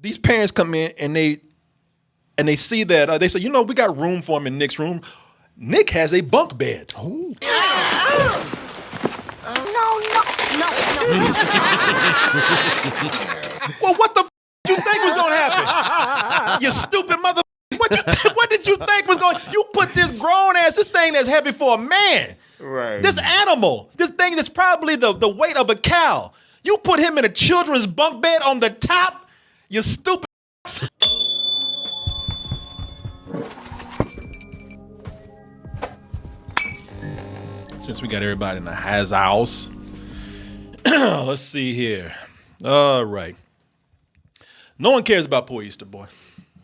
these parents come in and they see that they say, you know, we got room for him in Nick's room. Nick has a bunk bed. Oh. No. Well, what the you think was gonna happen? You stupid mother. What did you think was going? You put this grown ass, this thing that's heavy for a man. Right. This animal, this thing that's probably the weight of a cow. You put him in a children's bunk bed on the top. You stupid. Since we got everybody in the house, let's see here. All right. No one cares about poor Easter boy.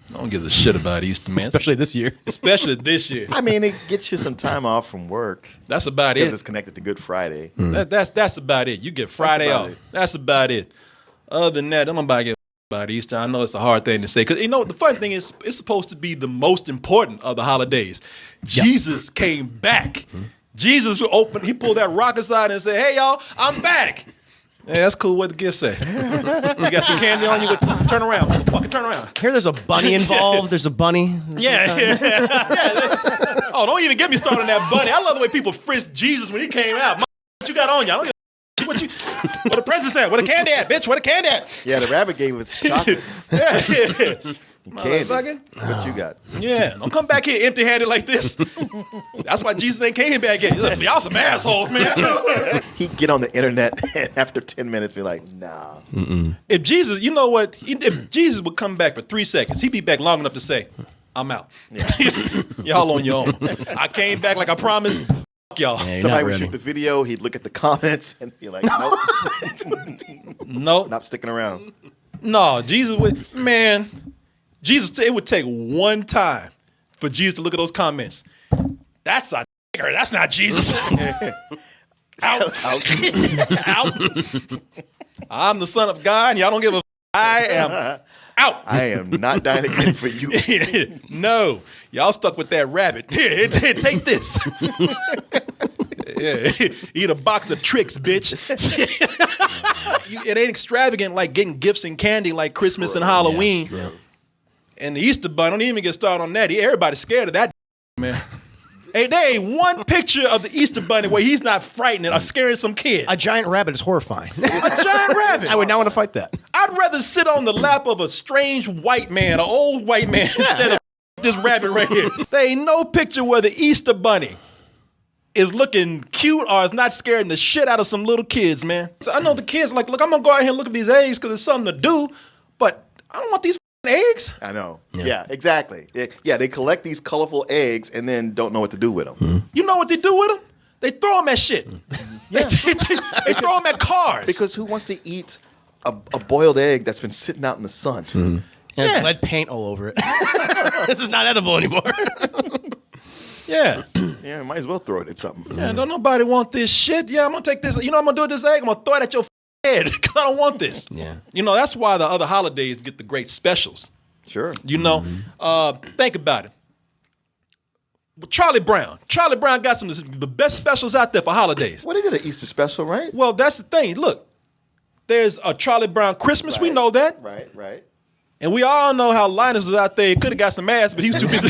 No one gives a shit about Easter, man. Especially this year. Especially this year. I mean, it gets you some time off from work. That's about because it. it's connected to Good Friday. That's about it. You get Friday off. That's about it. Other than that, don't nobody give about Easter. I know it's a hard thing to say because you know the fun thing is it's supposed to be the most important of the holidays. Jesus came back. Jesus opened. He pulled that rock aside and said, "Hey y'all, I'm back." Hey, that's cool. What the gift say? You got some candy on you? Turn around. Fucking turn around. Here, there's a bunny involved. There's a bunny. Yeah. Oh, don't even get me started on that bunny. I love the way people frisked Jesus when he came out. What you got on you? I don't give a what the presents at? Where the candy at, bitch? Where the candy at? Yeah, the rabbit gave us chocolate. Yeah. Candy. What you got? Yeah, don't come back here empty-handed like this. That's why Jesus ain't came back yet. Y'all some assholes, man. He'd get on the internet and after 10 minutes be like, nah. If Jesus, you know what? If Jesus would come back for 3 seconds, he'd be back long enough to say, I'm out. Yeah. Y'all on your own. I came back like I promised. Fuck y'all. Yeah, Somebody would shoot the video, he'd look at the comments and be like, nope. Nope. Not sticking around. No, Jesus would, man. Jesus, it would take one time for Jesus to look at those comments. That's a nigger. That's not Jesus. Out. Out. I'm the Son of God, and y'all don't give a f. I am out. I am not dying again for you. No. Y'all stuck with that rabbit. Here, take this. Yeah. Eat a box of tricks, bitch. It ain't extravagant like getting gifts and candy like Christmas and Halloween. Yeah. And the Easter bunny, don't even get started on that. Everybody's scared of that, man. Hey, there ain't one picture of the Easter bunny where he's not frightening or scaring some kid. A giant rabbit is horrifying. A giant rabbit. I would not want to fight that. I'd rather sit on the lap of a strange white man, an old white man, instead of this rabbit right here. There ain't no picture where the Easter bunny is looking cute or is not scaring the shit out of some little kids, man. So I know the kids like, look, I'm going to go out here and look at these eggs because it's something to do, but I don't want these eggs. I know. Yeah, exactly. Yeah, they collect these colorful eggs and then don't know what to do with them. You know what they do with them? They throw them at shit. They throw them at cars. Because who wants to eat a boiled egg that's been sitting out in the sun? There's lead paint all over it. This is not edible anymore. Yeah. Yeah, might as well throw it at something. Yeah, don't nobody want this shit. Yeah, I'm going to take this. You know what I'm going to do with this egg? I'm going to throw it at your head because I don't want this. Yeah. You know, that's why the other holidays get the great specials. Sure. You know, think about it. Charlie Brown got some of the best specials out there for holidays. Well, they did an Easter special, right? Well, that's the thing. Look, there's a Charlie Brown Christmas. We know that. Right. And we all know how Linus was out there. He could have got some ass, but he was too busy.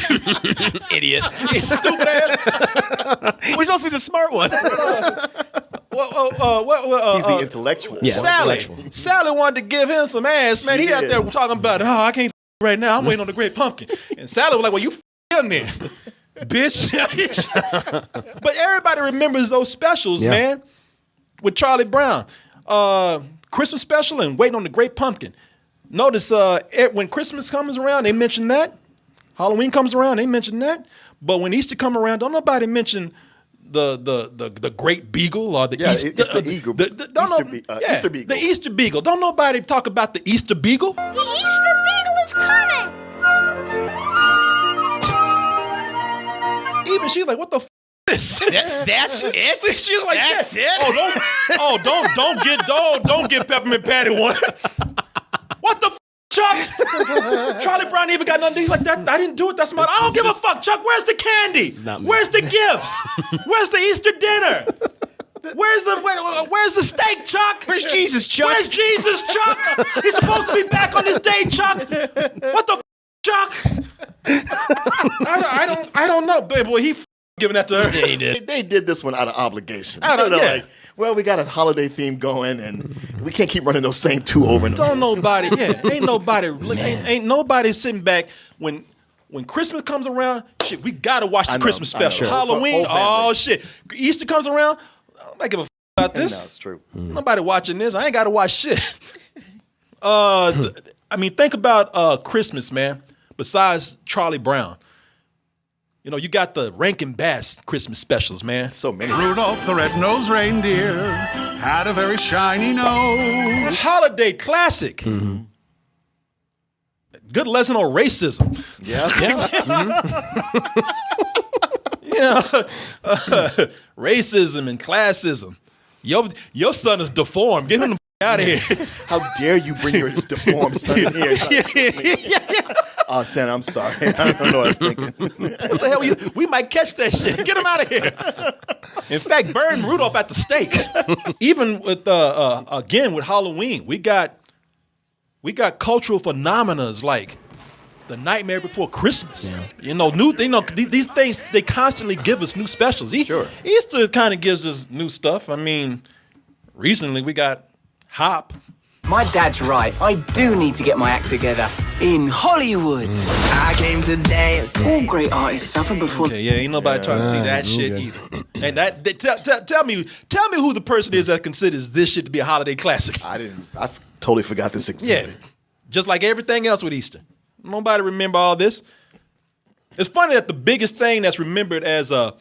Idiot. He's stupid ass. We're supposed to be the smart one. He's the intellectual. Yeah. Sally wanted to give him some ass, man. He out there talking about, oh, I can't right now. I'm waiting on the great pumpkin. And Sally was like, well, you him then, bitch. But everybody remembers those specials, man, with Charlie Brown. Christmas special and waiting on the great pumpkin. Notice when Christmas comes around, they mention that. Halloween comes around, they mention that. But when Easter come around, don't nobody mention the Great Beagle or the Easter. It's the eagle. Easter Beagle. The Easter Beagle. Don't nobody talk about the Easter Beagle. The Easter Beagle is coming. Even she's like, what the f is this? That's it? She's like, that's it? Don't get Peppermint Patty one. What the f, Chuck? Charlie Brown even got nothing. He's like, that I didn't do it. That's my. I don't give a fuck, Chuck. Where's the candy? Where's the gifts? Where's the Easter dinner? Where's the steak, Chuck? Where's Jesus, Chuck? Where's Jesus, Chuck? He's supposed to be back on this day, Chuck. What the Chuck? I don't know, baby boy. He giving that to her. Yeah, he did. They did this one out of obligation. Yeah. Like, well, we got a holiday theme going, and we can't keep running those same two over and over. Ain't nobody sitting back when Christmas comes around. Shit, we gotta watch the Christmas special. Halloween, Whole shit. Easter comes around. I don't give a about this. No, it's true. Nobody watching this. I ain't gotta watch shit. Think about Christmas, man. Besides Charlie Brown, you got the Rankin Bass Christmas specials, man. So many. Rudolph the red-nosed reindeer had a very shiny nose. Holiday classic. Mm-hmm. Good lesson on racism. Yeah. Racism and classism. Your son is deformed. Get him the out of here. How dare you bring your deformed son in here? Oh, Santa, I'm sorry. I don't know what I was thinking. What the hell? We might catch that shit. Get him out of here. In fact, burn Rudolph at the stake. Even with again with Halloween, we got cultural phenomena like the Nightmare Before Christmas. Yeah. These things, they constantly give us new specials. Sure. Easter kind of gives us new stuff. I mean, recently we got Hop. My dad's right. I do need to get my act together in Hollywood. I came to dance. All great artists suffer before. Okay, yeah, ain't nobody trying to see that shit either. And tell me who the person is that considers this shit to be a holiday classic. I totally forgot this existed. Yeah, just like everything else with Easter. Nobody remember all this. It's funny that the biggest thing that's remembered as an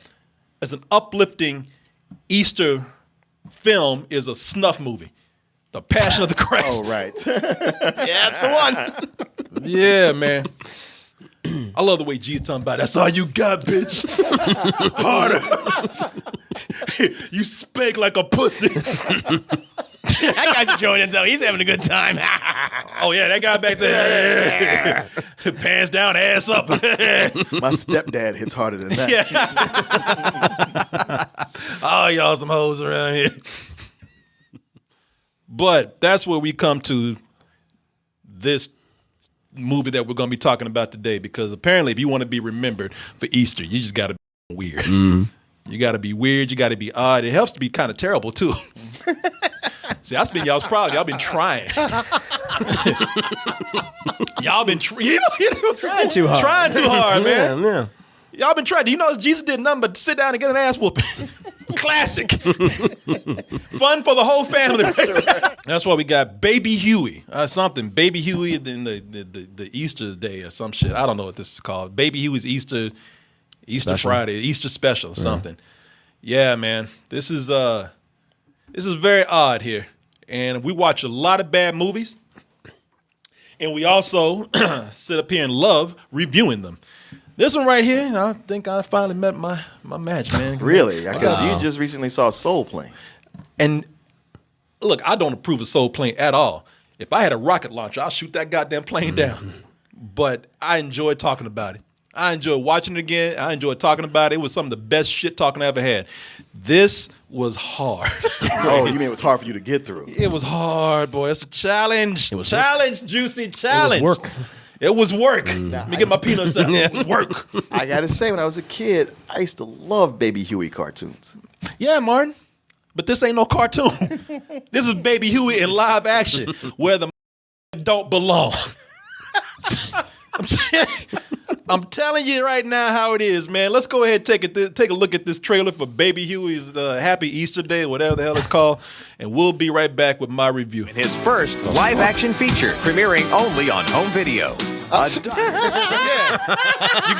uplifting Easter film is a snuff movie. The Passion of the Christ. Oh, right. Yeah, that's the one. Yeah, man. I love the way Jesus talking about that's all you got, bitch. Harder. You spank like a pussy. That guy's enjoying it, though. He's having a good time. Oh, yeah, that guy back there. Pants down, ass up. My stepdad hits harder than that. Yeah. Oh, y'all some hoes around here. But that's where we come to this movie that we're going to be talking about today, because apparently if you want to be remembered for Easter, you just got to be weird. Mm. You got to be weird. You got to be odd. It helps to be kind of terrible, too. See, that's been y'all's problem. Y'all been trying. Y'all been trying too hard. Trying too hard, man. Yeah. Y'all been trying. Do you know Jesus did nothing but sit down and get an ass whooping? Classic. Fun for the whole family. That's why we got Baby Huey. Baby Huey in the Easter day or some shit. I don't know what this is called. Baby Huey's Easter special. Friday, Easter special, something. Yeah, man. This is very odd here. And we watch a lot of bad movies. And we also sit up here and love reviewing them. This one right here, I think I finally met my match, man. Really? Because you just recently saw Soul Plane. And look, I don't approve of Soul Plane at all. If I had a rocket launcher, I'll shoot that goddamn plane down. But I enjoyed talking about it. I enjoyed watching it again. I enjoyed talking about it. It was some of the best shit talking I ever had. This was hard. Oh, you mean it was hard for you to get through? It was hard, boy. It's a challenge. It was challenge, juicy challenge. It was work. It was work. Let me get my peanuts out. It was work. I got to say, when I was a kid, I used to love Baby Huey cartoons. Yeah, Martin. But this ain't no cartoon. This is Baby Huey in live action where the don't belong. I'm telling you right now how it is, man. Let's go ahead and take a look at this trailer for Baby Huey's Happy Easter Day, whatever the hell it's called, and we'll be right back with my review. His first live-action feature, premiering only on home video. Yeah, you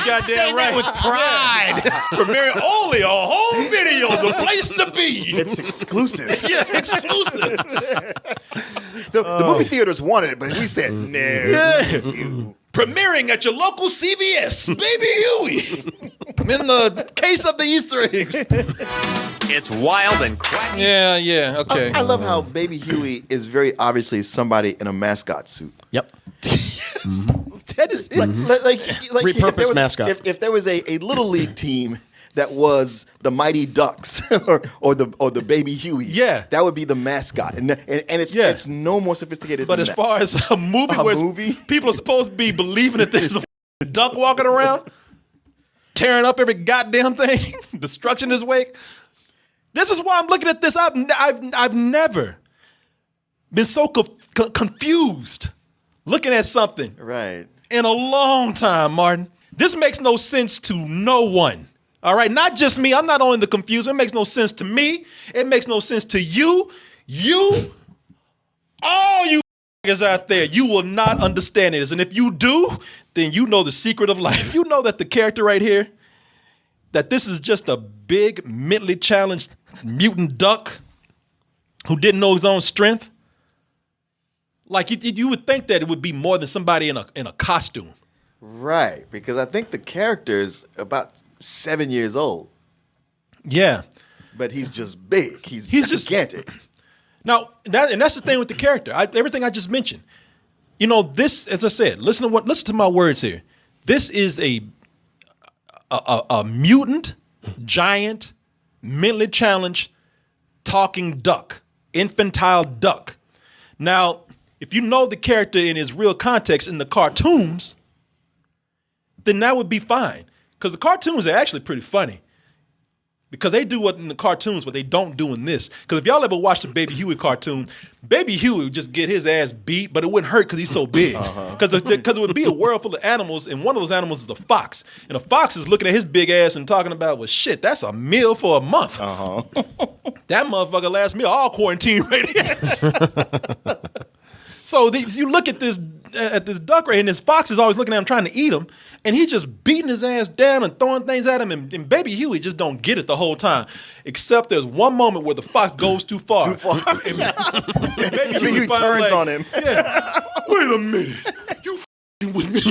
got that right. With pride. Premiering only on home video, the place to be. It's exclusive. Yeah, exclusive. The movie theaters wanted it, but we said no. Yeah. Premiering at your local CVS, Baby Huey. In the case of the Easter eggs. It's wild and quacky. Yeah, okay. I love how Baby Huey is very obviously somebody in a mascot suit. Yep. That is Like Repurposed mascot. If there was a little league team that was the Mighty Ducks or the Baby Hueys. Yeah. That would be the mascot. And it's no more sophisticated But than as that. far as a movie where people are supposed to be believing that there's a duck walking around, tearing up every goddamn thing, destruction in his wake. This is why I'm looking at this. I've never been so confused looking at something Right. in a long time, Martin. This makes no sense to no one. All right, not just me. I'm not only the confused. It makes no sense to me. It makes no sense to you. All you is out there. You will not understand this. And if you do, then you know the secret of life. You know that the character right here, that this is just a big, mentally challenged mutant duck who didn't know his own strength. Like you would think that it would be more than somebody in a costume. Right, because I think the character's about 7 years old, Yeah. but he's just big. He's just- gigantic. Now that's the thing with the character. Everything I just mentioned. You know, this, as I said, listen to my words here. This is a mutant, giant, mentally challenged, talking duck, infantile duck. Now, if you know the character in his real context in the cartoons, then that would be fine. Because the cartoons are actually pretty funny. Because they do what in the cartoons what they don't do in this. Because if y'all ever watched the Baby Huey cartoon, Baby Huey would just get his ass beat, but it wouldn't hurt because he's so big. Because it would be a world full of animals, and one of those animals is a fox. And a fox is looking at his big ass and talking about, well, shit, that's a meal for a month. That motherfucker last meal all quarantine right here. So you look at this duck right here, and this fox is always looking at him trying to eat him, and he's just beating his ass down and throwing things at him, and Baby Huey just don't get it the whole time, except there's one moment where the fox goes too far. Too far. And Baby Huey turns like, on him. Yeah, wait a minute, you f***ing with me?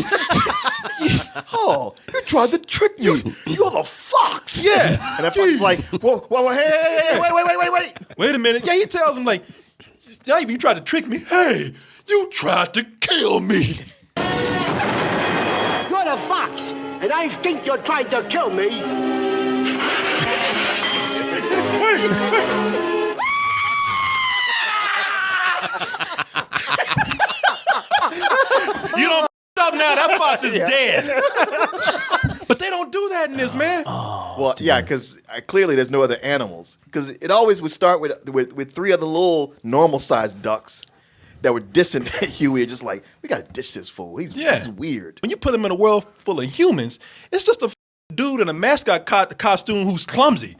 Oh, you tried to trick me. You're the fox. Yeah. And that fox is like, whoa, hey, wait. Wait a minute. Yeah, he tells him like, not even you tried to trick me. Hey, you tried to kill me. You're the fox, and I think you're trying to kill me. You don't up now. That fox is dead. But they don't do that in this, man. Well, yeah, because clearly there's no other animals. Because it always would start with three other little normal-sized ducks that were dissing Huey, just like, we got to ditch this fool. He's weird. When you put him in a world full of humans, it's just a dude in a mascot costume who's clumsy.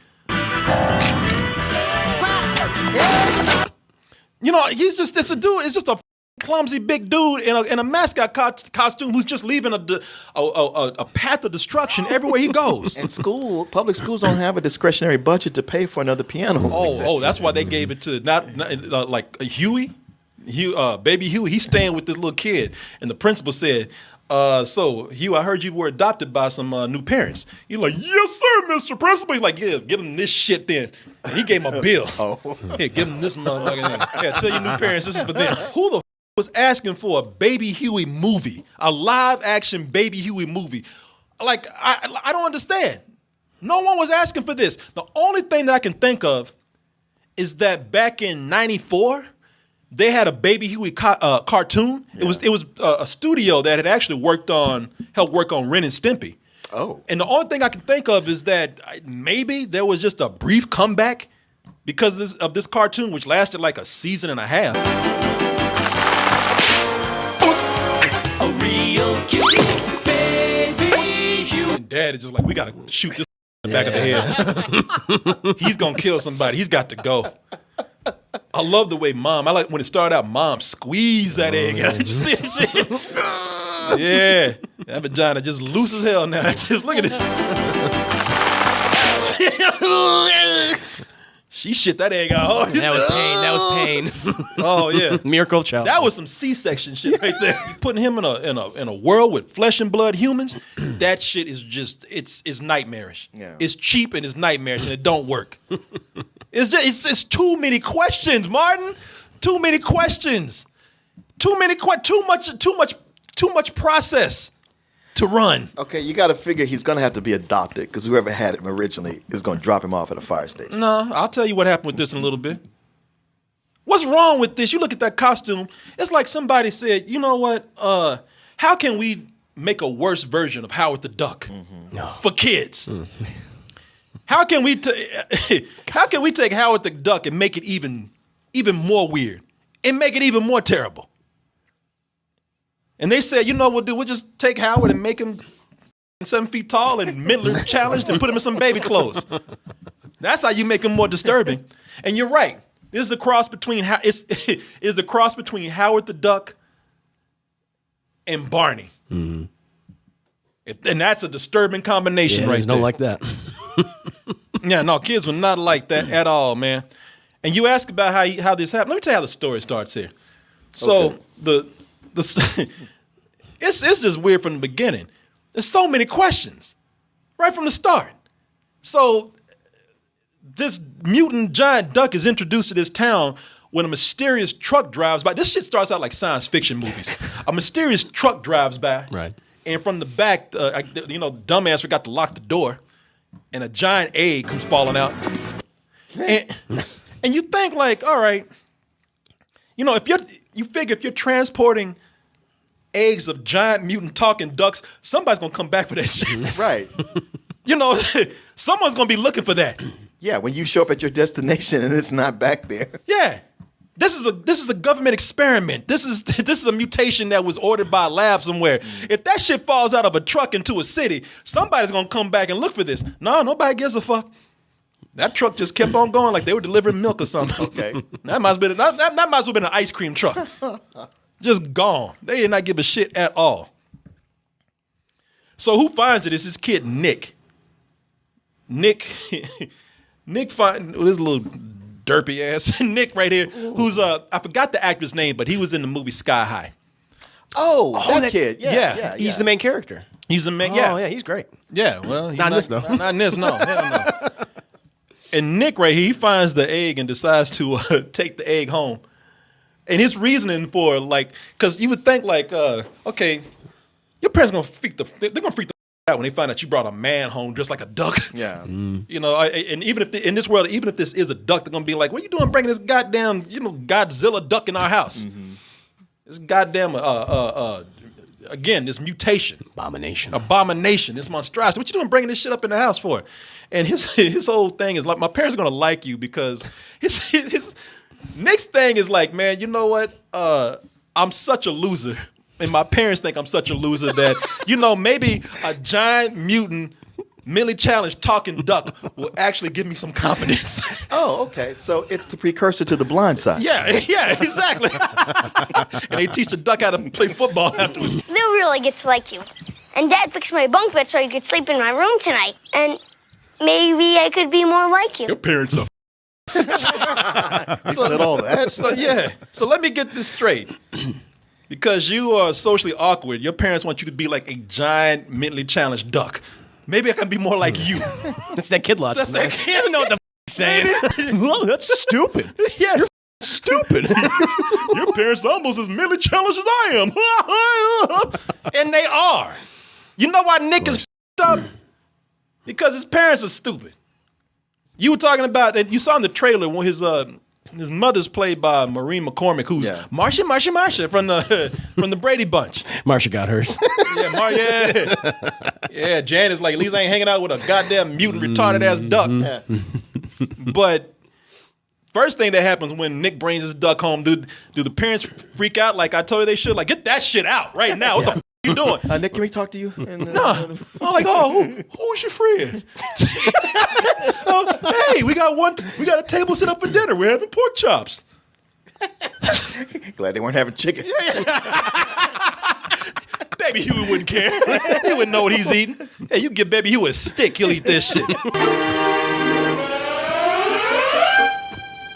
You know, it's a dude. It's just a clumsy big dude in a mascot costume who's just leaving a path of destruction everywhere he goes. And public schools don't have a discretionary budget to pay for another piano. Oh, that's why they gave it to not like Huey. Baby Huey, he's staying with this little kid, and the principal said, so Huey, I heard you were adopted by some new parents. He's like, yes, sir, Mr. Principal. He's like, yeah, give him this shit then. And he gave him a bill. Here, give him this motherfucker. Yeah, tell your new parents this is for them. Who the was asking for a Baby Huey movie, a live action Baby Huey movie? Like, I don't understand. No one was asking for this. The only thing that I can think of is that back in '94, they had a Baby Huey cartoon. Yeah. It was a studio that had actually helped work on Ren and Stimpy. Oh. And the only thing I can think of is that maybe there was just a brief comeback because of this cartoon, which lasted like a season and a half. A real cute Baby Huey. And Dad is just like, we gotta shoot this in the back of the head. He's gonna kill somebody. He's got to go. I love the way I like when it started out, Mom squeezed that egg out. Did you see that shit? Yeah. That vagina just loose as hell now. Just look at it. She shit that egg out. That was pain. Oh yeah. Miracle child. That was some C-section shit right there. You putting him in a world with flesh and blood humans, that shit is just it's nightmarish. Yeah. It's cheap and it's nightmarish and it don't work. It's too many questions, Martin. Too many questions. Too much process. to run. Okay, you got to figure he's going to have to be adopted because whoever had him originally is going to drop him off at a fire station. No, I'll tell you what happened with this in a little bit. What's wrong with this? You look at that costume. It's like somebody said, you know what? How can we make a worse version of Howard the Duck for kids? How can we take Howard the Duck and make it even more weird and make it even more terrible? And they said, you know what we'll do? We'll just take Howard and make him 7 feet tall and mentally challenged and put him in some baby clothes. That's how you make him more disturbing. And you're right. This is a cross between it's a cross between Howard the Duck and Barney. Mm-hmm. And that's a disturbing combination right there. Don't like that. Yeah, no, kids would not like that at all, man. And you ask about how this happened. Let me tell you how the story starts here. So it's just weird from the beginning. There's so many questions right from the start. So this mutant giant duck is introduced to this town when a mysterious truck drives by. This shit starts out like science fiction movies. A mysterious truck drives by. Right. And from the back, dumbass forgot to lock the door, and a giant egg comes falling out. And you think like, all right, you figure if you're transporting eggs of giant mutant talking ducks, somebody's gonna come back for that shit. Right. Someone's gonna be looking for that. Yeah, when you show up at your destination and it's not back there. Yeah. This is a government experiment. This is a mutation that was ordered by a lab somewhere. If that shit falls out of a truck into a city, somebody's gonna come back and look for this. No, nobody gives a fuck. That truck just kept on going like they were delivering milk or something. Okay. That might have been an ice cream truck. Just gone. They did not give a shit at all. So who finds it is his kid Nick. Nick finds this little derpy ass Nick right here, who's I forgot the actor's name, but he was in the movie Sky High. Oh, that kid. Yeah. He's the main character. He's the main. Yeah, he's great. Yeah, well, he's not in this though. Not in this, no. Hell no. And Nick right here, he finds the egg and decides to take the egg home. And his reasoning for because you would think okay, your parents they're gonna freak the out when they find out you brought a man home dressed like a duck. Yeah. And even if in this world, even if this is a duck, they're gonna be like, "What are you doing bringing this goddamn Godzilla duck in our house? Mm-hmm. This goddamn again, this mutation, abomination, this monstrosity. What you doing bringing this shit up in the house for?" And his whole thing is like, my parents are gonna like you because his next thing is like, man, you know what? I'm such a loser. And my parents think I'm such a loser that, maybe a giant mutant, mentally challenged talking duck will actually give me some confidence. Oh, okay. So it's the precursor to The Blind Side. Yeah, exactly. And they teach the duck how to play football afterwards. They'll really get to like you. And Dad fixed my bunk bed so you could sleep in my room tonight. And maybe I could be more like you. Your parents are He said all that. So let me get this straight. Because you are socially awkward, your parents want you to be like a giant, mentally challenged duck. Maybe I can be more like you. That's that kid logic. That's that kid. I don't know what the he's saying. Well, that's stupid. Yeah, you're stupid. Your parents are almost as mentally challenged as I am. And they are. You know why Nick is up? Because his parents are stupid. You were talking about that. You saw in the trailer when his mother's played by Maureen McCormick, who's Marsha from the Brady Bunch. Marsha got hers. Yeah, Janet's like, at least I ain't hanging out with a goddamn mutant retarded ass duck. But first thing that happens when Nick brings his duck home, do the parents freak out like I told you they should? Like, get that shit out right now. What the f*** you doing? Nick, can we talk to you? No. I'm like, who's your friend? Hey, we got a table set up for dinner. We're having pork chops. Glad they weren't having chicken. Baby Huey wouldn't care. He wouldn't know what he's eating. Hey, you give Baby Huey a stick, he'll eat this shit.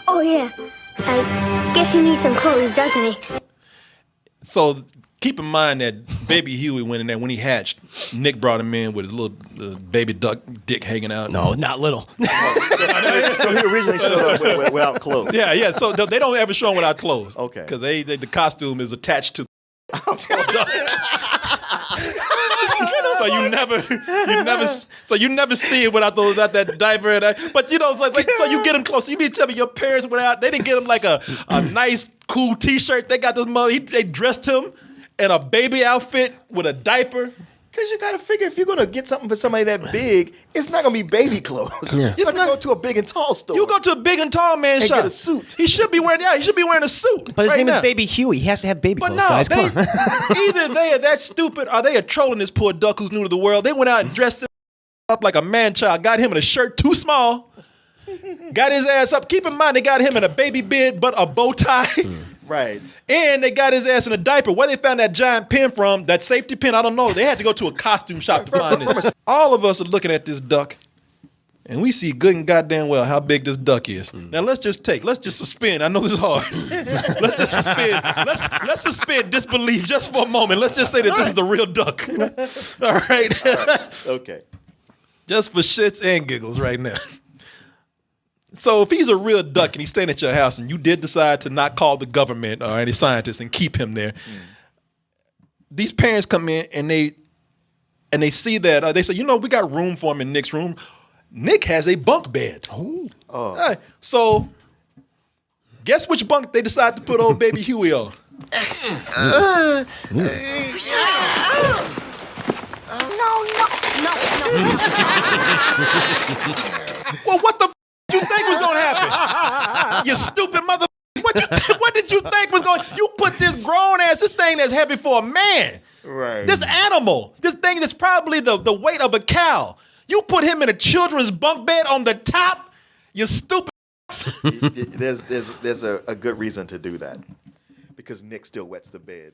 Oh, yeah. I guess he needs some clothes, doesn't he? So keep in mind that Baby Huey went in there when he hatched. Nick brought him in with his little baby duck dick hanging out. No, not little. So he originally showed up without clothes. Yeah. So they don't ever show him without clothes. Okay. Because the costume is attached to. you never see it without that diaper. But you know, it's like so you get them close. You mean tell me your parents went out? They didn't get him like a nice cool T-shirt. They got this mother. They dressed him in a baby outfit with a diaper. Because you got to figure if you're going to get something for somebody that big, it's not going to be baby clothes. Yeah. You're going to go to a big and tall store. You go to a big and tall man shop. Get a suit. He should be wearing a suit. But his name is Baby Huey. He has to have baby clothes, guys. Come on. Either they are that stupid or they are trolling this poor duck who's new to the world. They went out and dressed him up like a man-child, got him in a shirt too small, got his ass up. Keep in mind, they got him in a baby bib but a bow tie. Right. And they got his ass in a diaper. Where they found that giant pin from, that safety pin, I don't know. They had to go to a costume shop to find this. All of us are looking at this duck, and we see good and goddamn well how big this duck is. Now let's just suspend. I know this is hard. Let's just suspend. Let's suspend disbelief just for a moment. Let's just say that this is the real duck. All right. Okay. Just for shits and giggles right now. So if he's a real duck and he's staying at your house and you did decide to not call the government or any scientists and keep him there, these parents come in and they see that they say, you know, we got room for him in Nick's room. Nick has a bunk bed. Oh. So guess which bunk they decide to put old baby Huey on? No. Well, what the you think was gonna happen? You stupid mother. What did you think was going? You put this grown ass, this thing that's heavy for a man, right? This animal, this thing that's probably the weight of a cow. You put him in a children's bunk bed on the top. You stupid. There's a good reason to do that because Nick still wets the bed.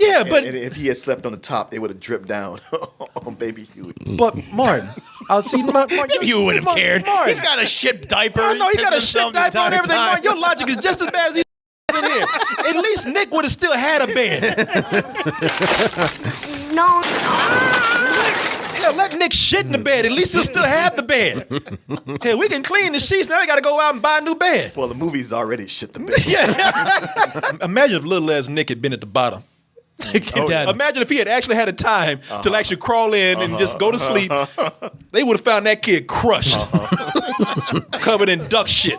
Yeah, but and if he had slept on the top, they would have dripped down on baby Huey. But Martin, I'll see. Martin, you wouldn't have cared. Martin. He's got a shit diaper. I know he got a shit diaper and everything. Time. Martin, your logic is just as bad as he in here. At least Nick would have still had a bed. No. Yeah, let Nick shit in the bed. At least he'll still have the bed. Hey, we can clean the sheets. Now we got to go out and buy a new bed. Well, the movie's already shit the bed. Yeah. Imagine if little ass Nick had been at the bottom. Imagine if he had actually had a time to actually crawl in and just go to sleep. They would have found that kid crushed, covered in duck shit.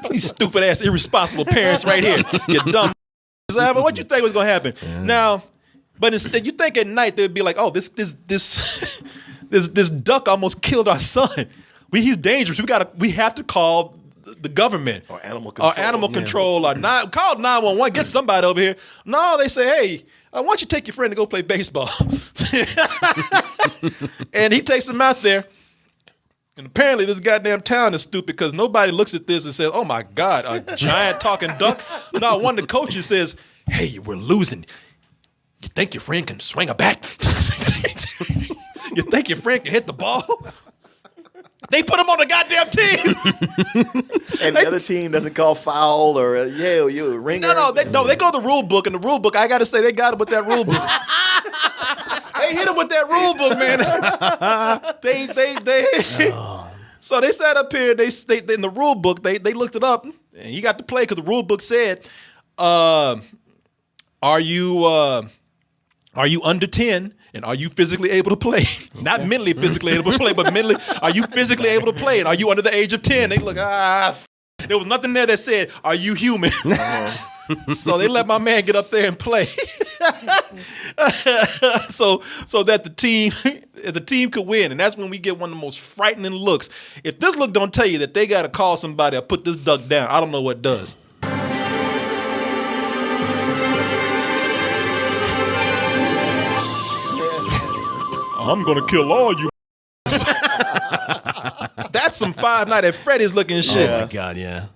These stupid ass irresponsible parents right here. You dumb. What you think was gonna happen? Now, but instead you think at night they'd be like, oh, this duck almost killed our son. He's dangerous. We have to call the government or animal control, or not call 911. Get somebody over here. No, they say, hey, why don't you take your friend to go play baseball? And he takes him out there. And apparently this goddamn town is stupid because nobody looks at this and says, oh my God, a giant talking duck. No, one of the coaches says, hey, we're losing. You think your friend can swing a bat? You think your friend can hit the ball? They put him on the goddamn team. And the other team doesn't call foul or you a ringer. No, they go to the rule book, and the rule book, I got to say, they got it with that rule book. They hit him with that rule book, man. So they sat up here, they in the rule book, they looked it up, and you got to play because the rule book said, are you under 10? And are you physically able to play? Not mentally physically able to play, but mentally, are you physically able to play? And are you under the age of 10? They look, there was nothing there that said, are you human? So they let my man get up there and play. so that the team could win. And that's when we get one of the most frightening looks. If this look don't tell you that they got to call somebody or put this duck down, I don't know what does. I'm going to kill all you. That's some Five Nights at Freddy's looking shit. Oh, my God, yeah.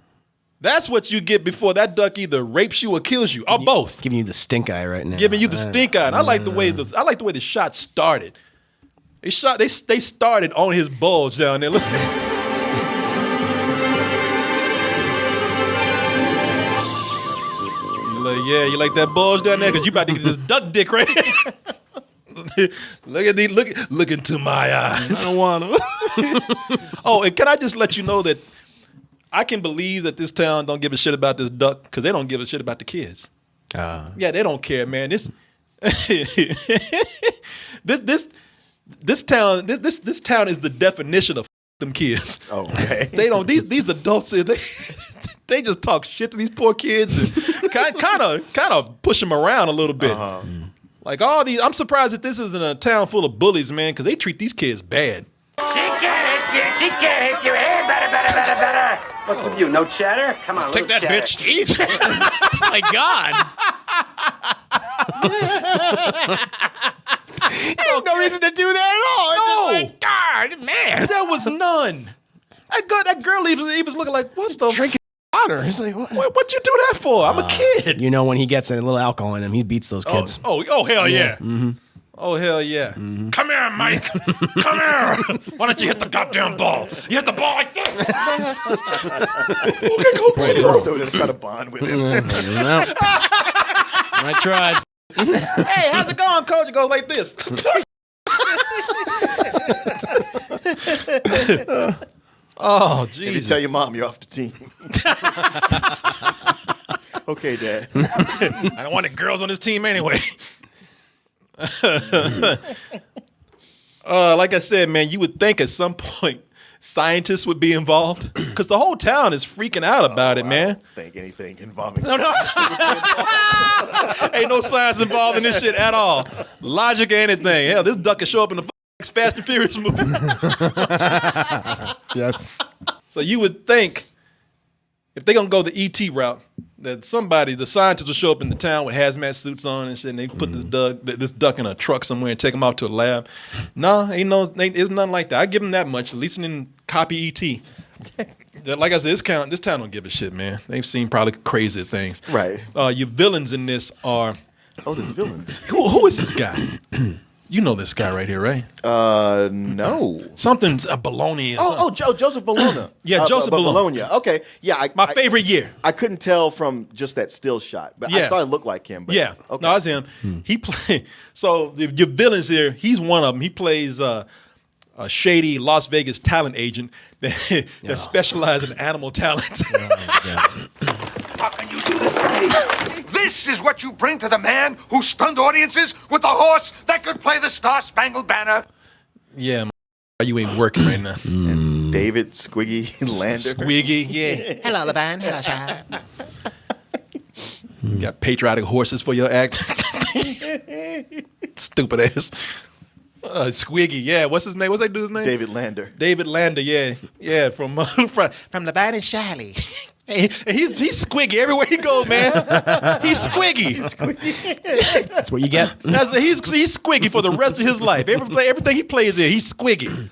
That's what you get before that duck either rapes you or kills you, or both. Giving you the stink eye right now. Giving you the stink eye. And I like the way the shot started. They started on his bulge down there. Look. You like that bulge down there? Because you about to get this duck dick right here. Look into my eyes. I don't want to. Oh, and can I just let you know that I can believe that this town don't give a shit about this duck because they don't give a shit about the kids. Yeah, they don't care, man. This town is the definition of them kids. Okay. They don't. These adults, they just talk shit to these poor kids and kind of push them around a little bit. Like all these, I'm surprised that this isn't a town full of bullies, man, because they treat these kids bad. She can't hit you. She can't hit you. Hey, better. What's with you? No chatter? Come on, Take that, chatter. bitch. Jesus. My God. There's no reason to do that at all. No. It's just like, God, man. There was none. That girl he was looking like, what the Drinking water. He's like, what? What'd you do that for? I'm a kid. You know, when he gets a little alcohol in him, he beats those kids. Oh, hell yeah. Mm-hmm. Oh, hell yeah. Mm-hmm. Come here, Mike. Come here. Why don't you hit the goddamn ball? You hit the ball like this. Okay, go. Don't try to bond with him. I tried. Hey, how's it going, coach? It goes like this. Oh, If you Jesus. tell your mom you're off the team. Okay, Dad. I don't want the girls on this team anyway. Like I said, man, you would think at some point scientists would be involved because the whole town is freaking out about it, man. I don't think anything involving No. Ain't no science involved in this shit at all. Logic or anything. Hell, this duck could show up in the Fast and Furious movie. Yes. So you would think if they're gonna go the ET route, that the scientists will show up in the town with hazmat suits on and shit, and they put this duck in a truck somewhere and take him out to a lab. No, it's nothing like that. I give them that much. At least they didn't copy ET. Like I said, this town don't give a shit, man. They've seen probably crazier things. Right. Your villains in this are. Oh, there's villains. Who is this guy? You know this guy right here, right? No. Something's a Bologna. Joseph Bologna. Yeah, Joseph Bologna. Okay, yeah. My favorite year. I couldn't tell from just that still shot, but I thought it looked like him. But Yeah, okay. no, it's him. He play. So your villains here. He's one of them. He plays a shady Las Vegas talent agent that specializes in animal talent. How can you do this to me? This is what you bring to the man who stunned audiences with a horse that could play the Star-Spangled Banner? Yeah, you ain't working right now. And David Squiggy Lander. Squiggy, yeah. Hello, Levine. Hello, child. You got patriotic horses for your act. Stupid ass. Squiggy, yeah. What's his name? What's that dude's name? David Lander. David Lander, yeah. From Levine and Shiley. Hey, he's squiggy everywhere he goes, man. He's squiggy. That's what you get. He's squiggy for the rest of his life. Everything he plays in, he's squiggy.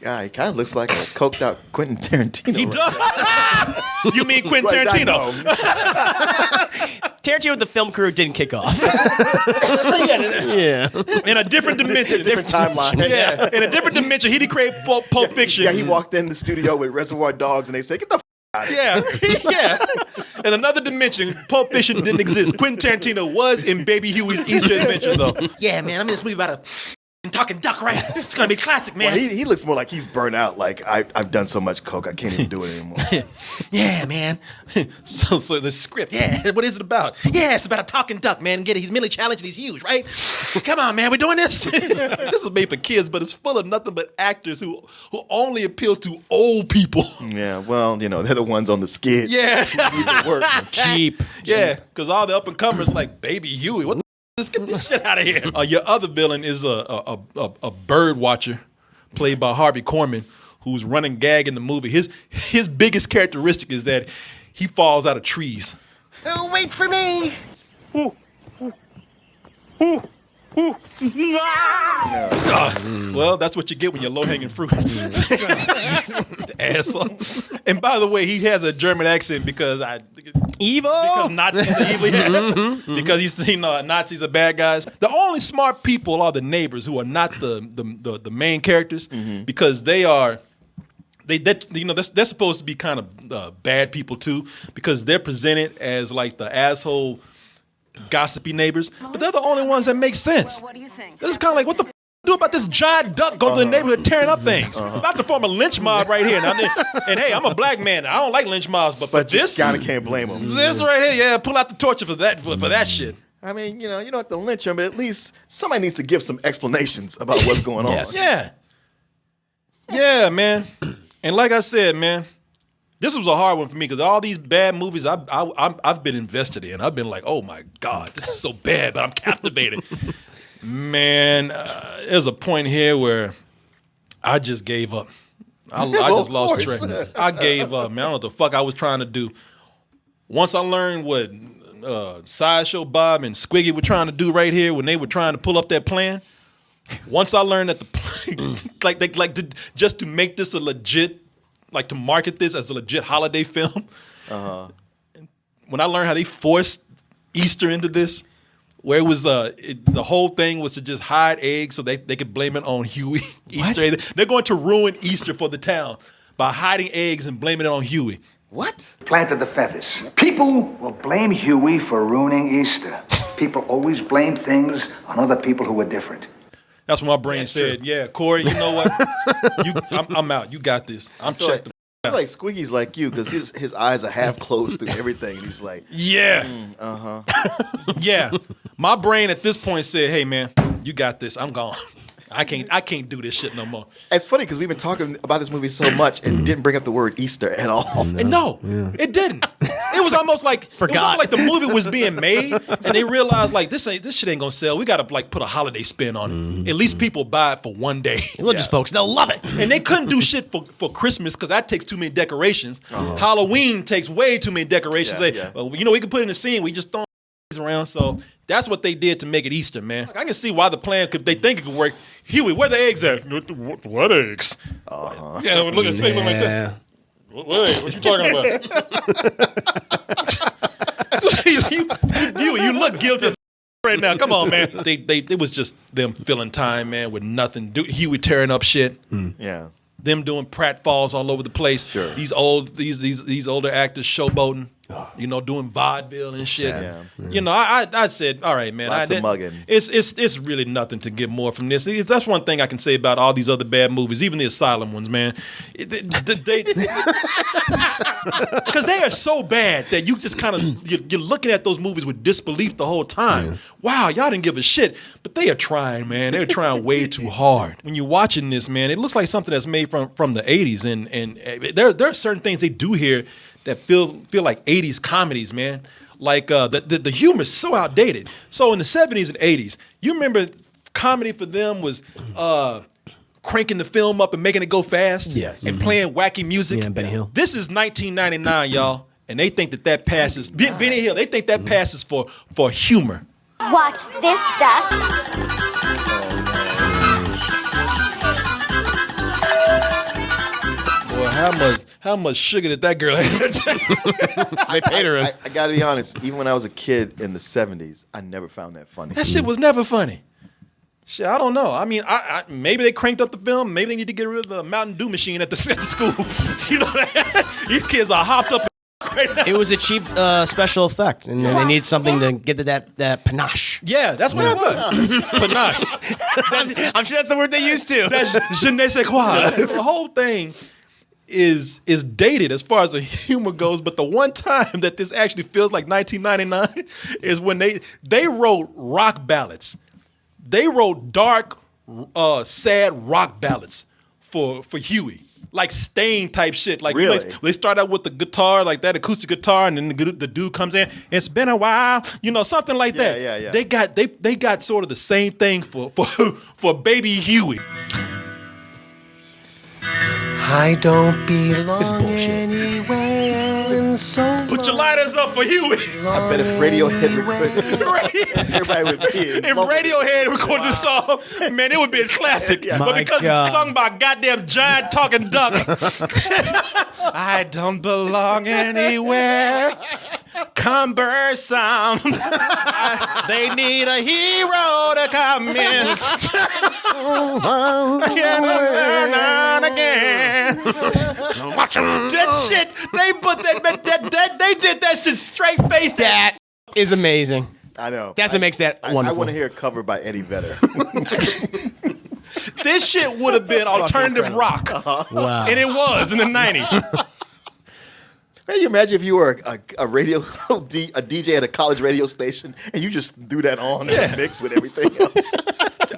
Yeah, he kind of looks like a coked out Quentin Tarantino. He does. You mean Quentin Tarantino? Tarantino with the film crew didn't kick off. Yeah. In a different dimension. Different timeline. Yeah. In a different dimension, he did create Pulp Fiction. Yeah, he walked in the studio with Reservoir Dogs and they said, get the out of here. Yeah. In another dimension, Pulp Fiction didn't exist. Quentin Tarantino was in Baby Huey's Easter Adventure, though. Yeah, man, I'm in this movie about a talking duck, right? It's gonna be classic, man. Well, he looks more like he's burnt out. Like, I've done so much coke, I can't even do it anymore. Yeah, man. So the script, yeah, what is it about? Yeah, it's about a talking duck, man. Get it? He's mentally challenged and he's huge, right? Come on, man, we're doing this. This is made for kids, but it's full of nothing but actors who only appeal to old people. Yeah, well, they're the ones on the skid. Yeah. Need to work. Cheap. Yeah, because all the up-and-comers like Baby Huey. What the Let's get this shit out of here. Your other villain is a bird watcher played by Harvey Korman, who's running gag in the movie. His biggest characteristic is that he falls out of trees. Oh, wait for me. Well, that's what you get when you're low-hanging fruit. Asshole. And by the way, he has a German accent because Nazis are evil. Yeah. Because Nazis are bad guys. The only smart people are the neighbors who are not the main characters because they are. They're supposed to be kind of bad people too because they're presented as like the asshole gossipy neighbors, but they're the only ones that make sense. What do you think? They're just kind of like, what the do about this giant duck going through the neighborhood tearing up things? I'm about to form a lynch mob right here. And hey, I'm a black man. I don't like lynch mobs, but for this, you kind of can't blame them. This right here, yeah, pull out the torture for that shit. I mean, you don't have to lynch him, but at least somebody needs to give some explanations about what's going on. Yeah, man. And like I said, man, this was a hard one for me because all these bad movies I've been invested in. I've been like, oh my God, this is so bad, but I'm captivated. Man, there's a point here where I just gave up. I just lost track. I gave up, man. I don't know what the fuck I was trying to do. Once I learned what Sideshow Bob and Squiggy were trying to do right here when they were trying to pull up that plan, once I learned that just to make this a legit, like to market this as a legit holiday film, when I learned how they forced Easter into this, where it was the whole thing was to just hide eggs so they could blame it on Huey. Easter egg. They're going to ruin Easter for the town by hiding eggs and blaming it on Huey. What? Planted the feathers. People will blame Huey for ruining Easter. People always blame things on other people who are different. That's what my brain said. Yeah, Corey, you know what? I'm out. You got this. I'm checked. I feel like Squiggy's like you because his eyes are half closed through everything. And he's like, yeah. Yeah. My brain at this point said, hey, man, you got this. I'm gone. I can't do this shit no more. It's funny because we've been talking about this movie so much and didn't bring up the word Easter at all. No, it didn't. It was almost like the movie was being made and they realized like this shit ain't gonna sell. We gotta like put a holiday spin on it. At least people buy it for one day. Religious folks, they'll love it. And they couldn't do shit for Christmas because that takes too many decorations. Halloween takes way too many decorations. We can put in a scene. We just throw around. So that's what they did to make it Easter, man. I can see why the plan they think it could work. Huey, where the eggs at? What eggs? Yeah, look at his face like that. What you talking about? you look guilty as right now. Come on, man. It was just them filling time, man, with nothing. Huey tearing up shit. Yeah. Them doing pratfalls all over the place. Sure. These older actors showboating. Doing vaudeville and shit. I said, all right, man. Lots of mugging. It's really nothing to get more from this. That's one thing I can say about all these other bad movies, even the Asylum ones, man. Because they are so bad that you just kind of you're looking at those movies with disbelief the whole time. Yeah. Wow, y'all didn't give a shit, but they are trying, man. They're trying way too hard. When you're watching this, man, it looks like something that's made from the '80s, and there are certain things they do here that feel like 80s comedies, man. Like the humor is so outdated. So in the 70s and 80s, you remember comedy for them was cranking the film up and making it go fast? Yes. And playing wacky music? Yeah, Benny Hill. This is 1999, y'all, and they think that passes. Benny Hill, they think that passes for humor. Watch this stuff. Boy, how much sugar did that girl have? They paid her. I gotta be honest, even when I was a kid in the 70s, I never found that funny. That shit was never funny. Shit, I don't know. I mean, maybe they cranked up the film. Maybe they need to get rid of the Mountain Dew machine at the school. You know that? These kids are hopped up right now. It was a cheap special effect, and they need something to get to that panache. Yeah, that's what it was. Panache. I'm sure that's the word they used to. That's je ne sais quoi. The whole thing is dated as far as the humor goes, but the one time that this actually feels like 1999 is when they wrote rock ballads. They wrote dark, sad rock ballads for Huey, like Stain type shit. Like really? They start out with the guitar, like that acoustic guitar, and then the dude comes in. It's been a while, something like that. Yeah. They got sort of the same thing for baby Huey. I don't belong This is bullshit. anywhere in so Put your lighters up for Huey. I bet if Radiohead recorded this, everybody would be. If Radiohead recorded this song, man, it would be a classic. Yeah. But because God. it's sung by a goddamn giant talking duck, I don't belong anywhere. Cumbersome. They need a hero to come in. Again and again. That shit, they put that they did that shit straight face. That is amazing. I know. That's what makes that wonderful. I want to hear a cover by Eddie Vedder. This shit would have been alternative rock. Wow. And it was in the 90s. Can you imagine if you were a radio a DJ at a college radio station and you just threw that on and mix with everything else?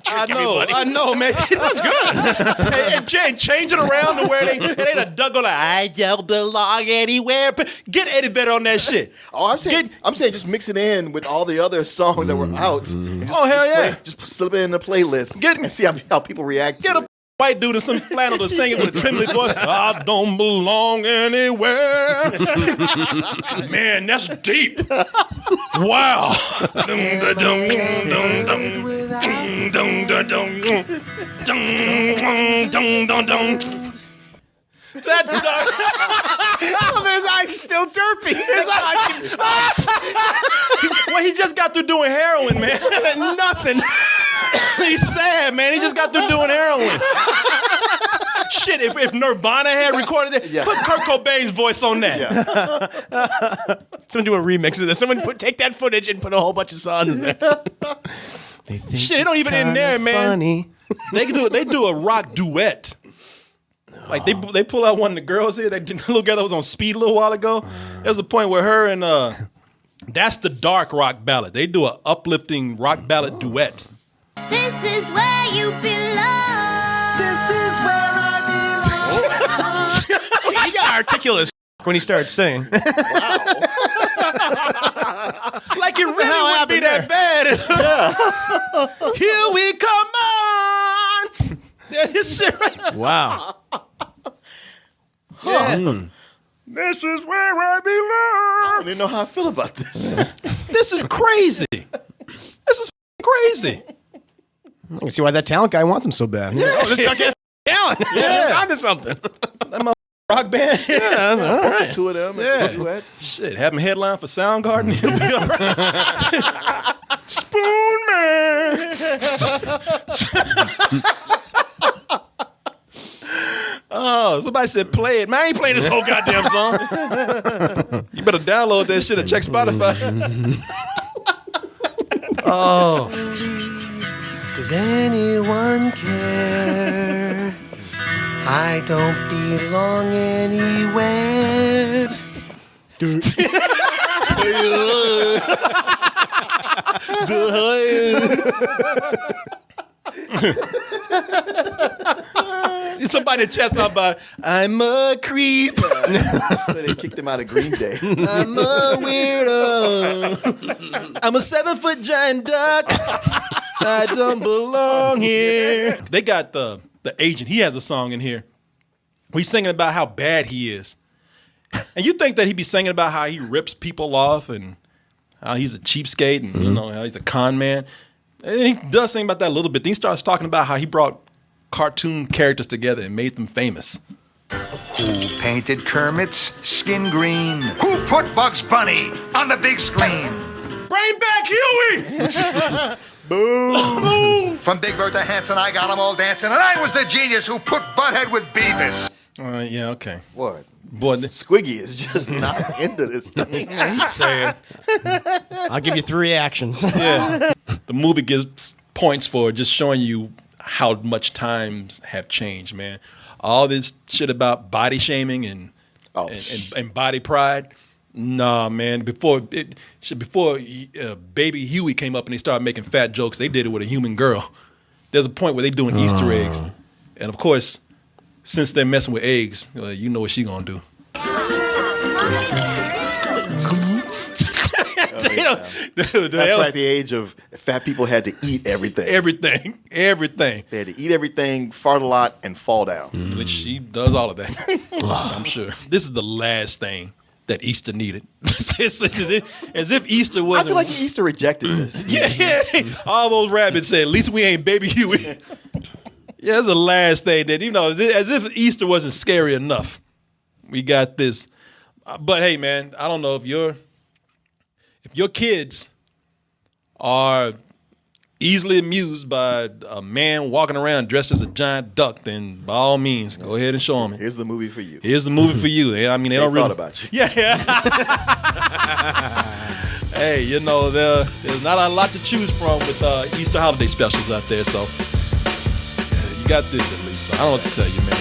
I know, man. That's good. And change it around to where it ain't a duck like, I don't belong anywhere. Get Eddie Vedder on that shit. Oh, I'm saying just mix it in with all the other songs that were out. And just slip it in the playlist and see how people react to it. White dude in some flannel to sing it with a trembling voice. I don't belong anywhere. Man, that's deep. Wow. His eyes are still derpy. His eyes keep soft. Well, he just got through doing heroin, man. Nothing. He's sad, man. He just got through doing heroin. Shit, if Nirvana had recorded it, put Kurt Cobain's voice on that. Yeah. Someone do a remix of this. Someone take that footage and put a whole bunch of songs there. Shit, it don't even in there, man. Funny. They do a rock duet. Like they pull out one of the girls here. The little girl that was on Speed a little while ago. There's a point where her and that's the dark rock ballad. They do an uplifting rock ballad duet. This is where you belong. This is where I belong. He got articulate as when he started singing. Wow. Like it really wouldn't be that bad. Here we come on. His shit right. Wow. Yeah. This is where I belong. I don't even know how I feel about this. This is crazy. This is crazy. I can see why that talent guy wants him so bad. Yeah. Oh, this talent. Yeah. He's onto something. That rock band. Yeah, that's all right. Two of them. Yeah. Shit, have him headline for Soundgarden. He'll be all right. Spoon Man. Oh, somebody said play it. Man, I ain't playing this whole goddamn song. You better download that shit and check Spotify. Oh. Does anyone care? I don't belong anywhere. Somebody in the chat talking about, I'm a creep. So they kicked him out of Green Day. I'm a weirdo. I'm a 7-foot giant duck. I don't belong here. They got the agent. He has a song in here. He's singing about how bad he is. And you think that he'd be singing about how he rips people off and how he's a cheapskate and you know how he's a con man. And he does sing about that a little bit. Then he starts talking about how he brought cartoon characters together and made them famous. Who painted Kermit's skin green? Who put Bugs Bunny on the big screen? Bring back Huey! Boom! From Big Bird to Hanson, I got them all dancing, and I was the genius who put Butthead with Beavis. Yeah, okay. What? Boy, Squiggy is just not into this thing. He's saying. I'll give you 3 actions. Yeah. The movie gives points for just showing you how much times have changed, man. All this shit about body shaming and body pride. Nah, man. Before Baby Huey came up and they started making fat jokes, they did it with a human girl. There's a point where they're doing Easter eggs. And of course, since they're messing with eggs, you know what she gonna do. That's like the age of fat people had to eat everything. Everything. They had to eat everything, fart a lot, and fall down. Which she does all of that. I'm sure. This is the last thing that Easter needed. As if Easter wasn't. I feel like Easter rejected this. Yeah. All those rabbits said, at least we ain't Baby Huey. Yeah, that's the last thing that, as if Easter wasn't scary enough. We got this. But hey, man, I don't know if your kids are easily amused by a man walking around dressed as a giant duck, then by all means, go ahead and show them. Here's the movie for you. Here's the movie for you. I mean, they don't really thought about you. Yeah. Hey, there's not a lot to choose from with Easter holiday specials out there, so you got this at least. I don't know what to tell you, man.